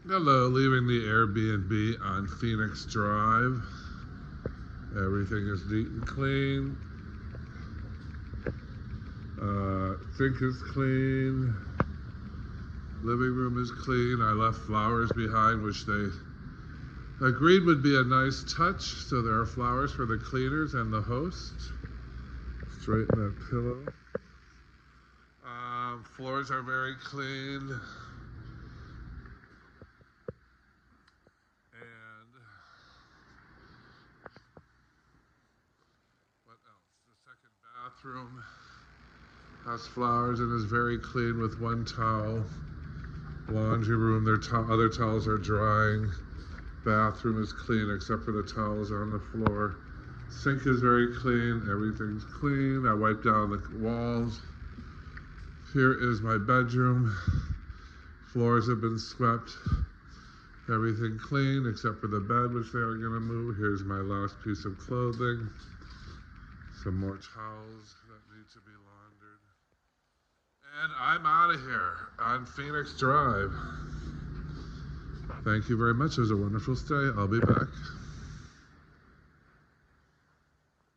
Hello, leaving the Airbnb on Phoenix Drive. Everything is neat and clean. Sink is clean. Living room is clean. I left flowers behind, which they agreed would be a nice touch. So there are flowers for the cleaners and the host. Straighten that pillow. Floors are very clean. And what else? The second bathroom has flowers and is very clean with one towel. Laundry room, their other towels are drying. Bathroom is clean except for the towels on the floor. Sink is very clean. Everything's clean. I wiped down the walls. Here is my bedroom. Floors have been swept. Everything clean except for the bed, which they are going to move. Here's my last piece of clothing. Some more towels that need to be laundered. And I'm out of here on Phoenix Drive. Thank you very much. It was a wonderful stay. I'll be back.